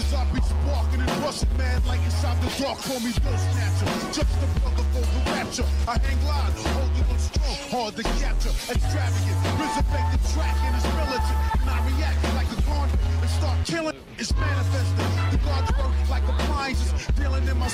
Cause I be sparking and rushing mad like inside the dark. Call me Bill Snatcher, just a brother for the rapture. I hang glide, holding on strong, hard to capture. Extravagant, resurrect the track and it's militant. And I react like a gauntlet and start killing. It's manifesting. The God's work like appliances, dealing in my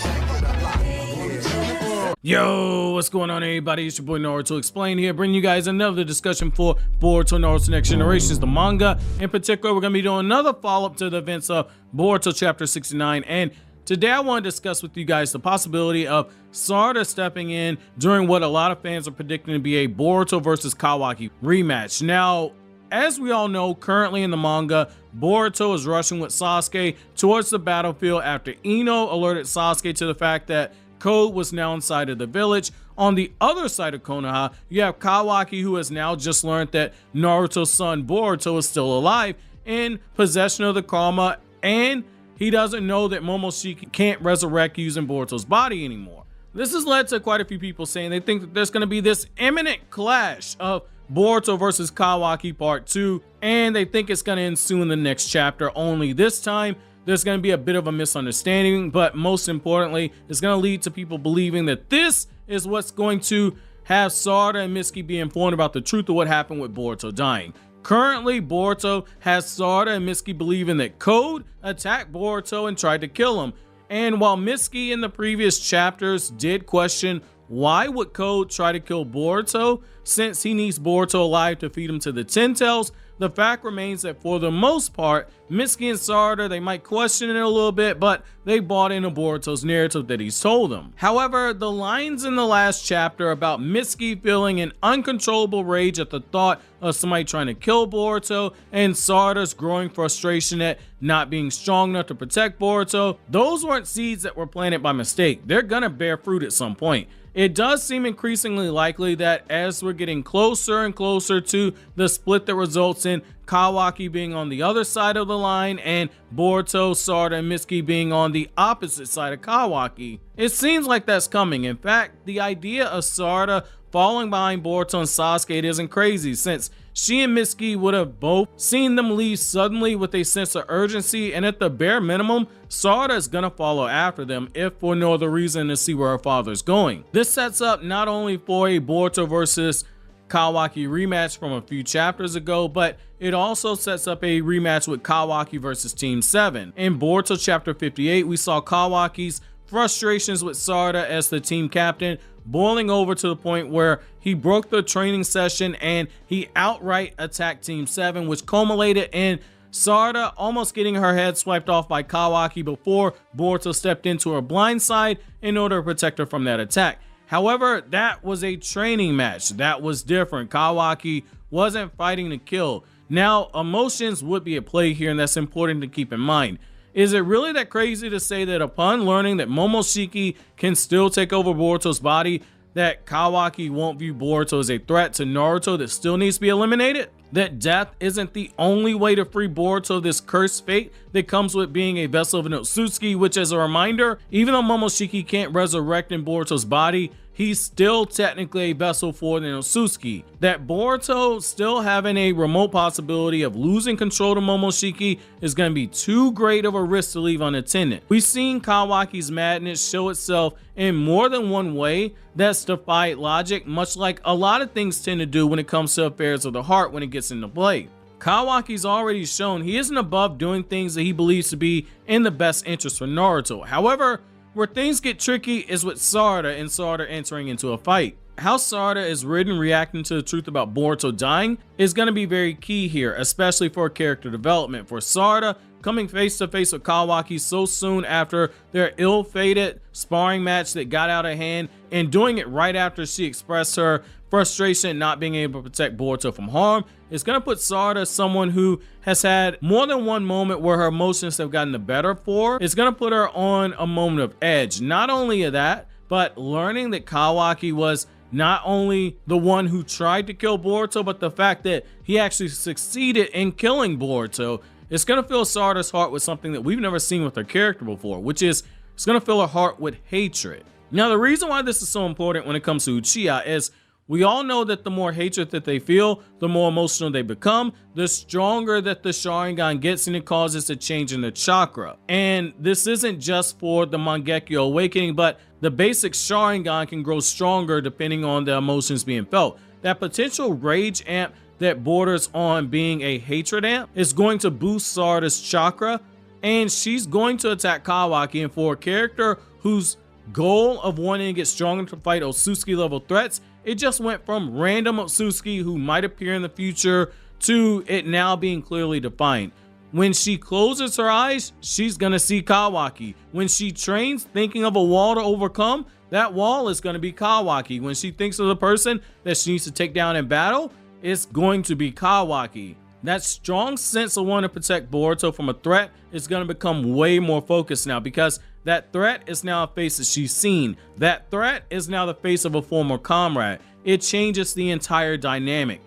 Yo, what's going on, everybody? It's your boy Naruto Explain here, bringing you guys another discussion for Boruto Naruto Next Generations, the manga. In particular, we're going to be doing another follow-up to the events of Boruto Chapter 69, and today I want to discuss with you guys the possibility of Sarada stepping in during what a lot of fans are predicting to be a Boruto versus Kawaki rematch. Now, as we all know, currently in the manga, Boruto is rushing with Sasuke towards the battlefield after Ino alerted Sasuke to the fact that Code was now inside of the village. On the other side of Konoha, you have Kawaki, who has now just learned that Naruto's son Boruto is still alive, in possession of the karma, and he doesn't know that Momoshiki can't resurrect using Boruto's body anymore. This has led to quite a few people saying they think that there's going to be this imminent clash of Boruto versus Kawaki Part 2, and they think it's going to ensue in the next chapter, only this time there's going to be a bit of a misunderstanding, but most importantly, it's going to lead to people believing that this is what's going to have Sarada and Mitsuki be informed about the truth of what happened with Boruto dying. Currently, Boruto has Sarada and Mitsuki believing that Code attacked Boruto and tried to kill him. And while Mitsuki in the previous chapters did question why would Code try to kill Boruto since he needs Boruto alive to feed him to the Ten Tails, the fact remains that for the most part, Mitsuki and Sarada, they might question it a little bit, but they bought into Boruto's narrative that he's told them. However, the lines in the last chapter about Mitsuki feeling an uncontrollable rage at the thought of somebody trying to kill Boruto and Sarada's growing frustration at not being strong enough to protect Boruto, those weren't seeds that were planted by mistake. They're gonna bear fruit at some point. It does seem increasingly likely that as we're getting closer and closer to the split that results in Kawaki being on the other side of the line and Boruto, Sarada, and Mitsuki being on the opposite side of Kawaki, it seems like that's coming. In fact, the idea of Sarada falling behind Boruto and Sasuke isn't crazy, since she and Mitsuki would have both seen them leave suddenly with a sense of urgency, and at the bare minimum, Sarada is gonna follow after them, if for no other reason to see where her father's going. This sets up not only for a Boruto versus Kawaki rematch from a few chapters ago, but it also sets up a rematch with Kawaki versus Team 7. In Boruto chapter 58, we saw Kawaki's frustrations with Sarada as the team captain boiling over to the point where he broke the training session and he outright attacked Team 7, which culminated in Sarada almost getting her head swiped off by Kawaki before Boruto stepped into her blind side in order to protect her from that attack. However, that was a training match. That was different. Kawaki wasn't fighting to kill. Now, emotions would be at play here, and that's important to keep in mind. Is it really that crazy to say that upon learning that Momoshiki can still take over Boruto's body, that Kawaki won't view Boruto as a threat to Naruto that still needs to be eliminated? That death isn't the only way to free Boruto of this cursed fate that comes with being a vessel of an Otsutsuki, which, as a reminder, even though Momoshiki can't resurrect in Boruto's body, he's still technically a vessel for the Otsutsuki. That Boruto still having a remote possibility of losing control to Momoshiki is going to be too great of a risk to leave unattended. We've seen Kawaki's madness show itself in more than one way that's defied logic, much like a lot of things tend to do when it comes to affairs of the heart when it gets into play. Kawaki's already shown he isn't above doing things that he believes to be in the best interest for Naruto. However, where things get tricky is with Sarada and Sarada entering into a fight. How Sarada is written reacting to the truth about Boruto dying is going to be very key here, especially for character development. For Sarada, coming face to face with Kawaki so soon after their ill-fated sparring match that got out of hand, and doing it right after she expressed her frustration at not being able to protect Boruto from harm, is going to put Sarada as someone who has had more than one moment where her emotions have gotten the better for her. It's going to put her on a moment of edge. Not only of that, but learning that Kawaki was not only the one who tried to kill Boruto, but the fact that he actually succeeded in killing Boruto, it's going to fill Sarada's heart with something that we've never seen with her character before, which is it's going to fill her heart with hatred. Now, the reason why this is so important when it comes to Uchiha is We all know that the more hatred that they feel, the more emotional they become, the stronger that the Sharingan gets, and it causes a change in the chakra. And this isn't just for the Mangekyo awakening, but the basic Sharingan can grow stronger depending on the emotions being felt. That potential rage amp that borders on being a hatred amp is going to boost Sarada's chakra, and she's going to attack Kawaki. And for a character whose goal of wanting to get stronger to fight Otsutsuki level threats, it just went from random Otsutsuki who might appear in the future to it now being clearly defined. When she closes her eyes, she's gonna see Kawaki. When she trains thinking of a wall to overcome, that wall is gonna be Kawaki. When she thinks of the person that she needs to take down in battle, it's going to be Kawaki. That strong sense of wanting to protect Boruto from a threat is going to become way more focused now, because that threat is now a face that she's seen. That threat is now the face of a former comrade. It changes the entire dynamic.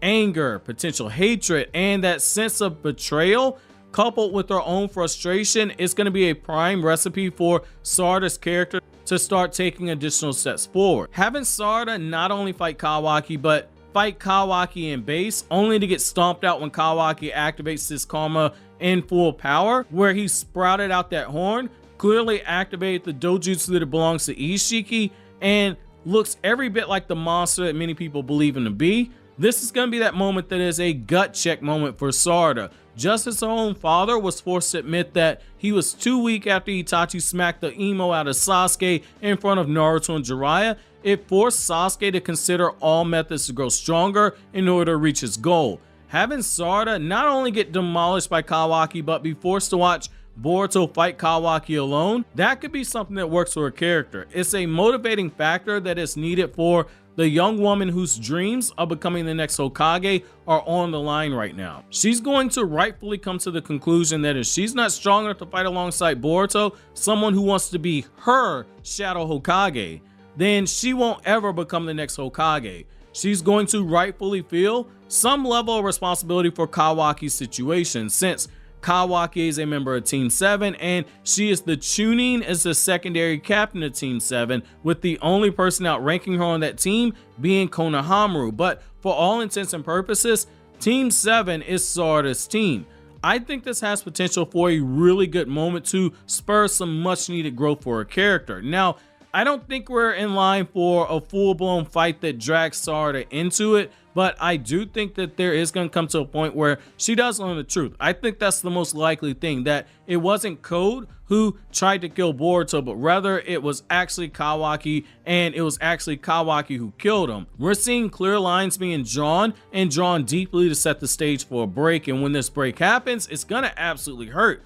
Anger, potential hatred, and that sense of betrayal coupled with her own frustration is going to be a prime recipe for Sarada's character to start taking additional steps forward. Having Sarada not only fight Kawaki, but fight Kawaki in base, only to get stomped out when Kawaki activates his karma in full power, where he sprouted out that horn, clearly activated the dojutsu that belongs to Ishiki, and looks every bit like the monster that many people believe him to be. This is going to be that moment that is a gut check moment for Sarada. Just as her own father was forced to admit that he was too weak after Itachi smacked the emo out of Sasuke in front of Naruto and Jiraiya, it forced Sasuke to consider all methods to grow stronger in order to reach his goal. Having Sarada not only get demolished by Kawaki, but be forced to watch Boruto fight Kawaki alone, that could be something that works for her character. It's a motivating factor that is needed for the young woman whose dreams of becoming the next Hokage are on the line right now. She's going to rightfully come to the conclusion that if she's not strong enough to fight alongside Boruto, someone who wants to be her Shadow Hokage, then she won't ever become the next Hokage. She's going to rightfully feel some level of responsibility for Kawaki's situation, since Kawaki is a member of Team 7 and she is the Chunin as the secondary captain of Team 7, with the only person outranking her on that team being Konohamaru. But for all intents and purposes, Team 7 is Sarada's team. I think this has potential for a really good moment to spur some much needed growth for her character. Now, I don't think we're in line for a full-blown fight that drags Sarada into it, but I do think that there is going to come to a point where she does learn the truth. I think that's the most likely thing, that it wasn't Code who tried to kill Boruto, but rather it was actually Kawaki, and it was actually Kawaki who killed him. We're seeing clear lines being drawn, and drawn deeply to set the stage for a break, and when this break happens, it's going to absolutely hurt.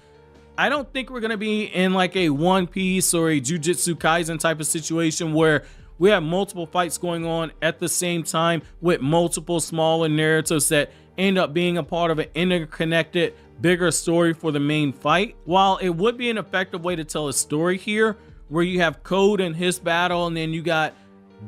I don't think we're going to be in like a One Piece or a Jujutsu Kaisen type of situation where we have multiple fights going on at the same time with multiple smaller narratives that end up being a part of an interconnected, bigger story for the main fight. While it would be an effective way to tell a story here, where you have Code and his battle, and then you got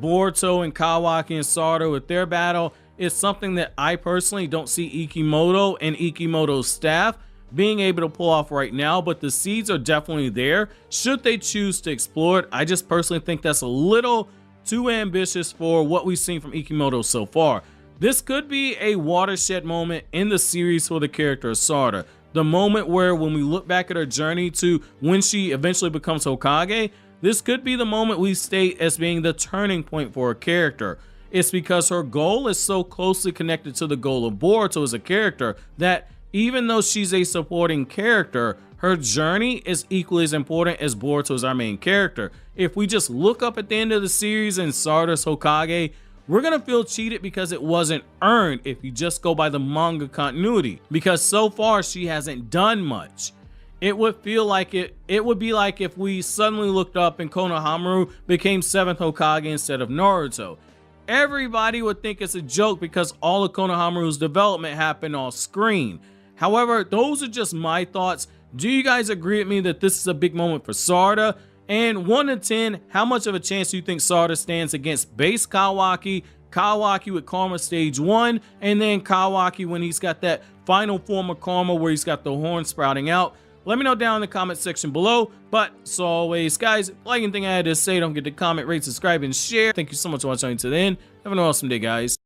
Boruto and Kawaki and Sarada with their battle, it's something that I personally don't see Ikimoto and Ikimoto's staff being able to pull off right now, but the seeds are definitely there should they choose to explore it. I just personally think that's a little too ambitious for what we've seen from Ikimoto so far. This could be a watershed moment in the series for the character of Sarada. The moment where, when we look back at her journey to when she eventually becomes Hokage, this could be the moment we state as being the turning point for her character. It's because her goal is so closely connected to the goal of Boruto as a character that even though she's a supporting character, her journey is equally as important as Boruto as our main character. If we just look up at the end of the series and Sarada's Hokage, we're gonna feel cheated because it wasn't earned if you just go by the manga continuity, because so far she hasn't done much. It would feel like it would be like if we suddenly looked up and Konohamaru became 7th Hokage instead of Naruto. Everybody would think it's a joke because all of Konohamaru's development happened off screen. However, those are just my thoughts. Do you guys agree with me that this is a big moment for Sarada? And 1 to 10, how much of a chance do you think Sarada stands against base Kawaki, Kawaki with Karma Stage 1, and then Kawaki when he's got that final form of Karma where he's got the horn sprouting out? Let me know down in the comment section below. But as always, guys, like anything I had to say, don't forget to comment, rate, subscribe, and share. Thank you so much for watching to the end. Have an awesome day, guys.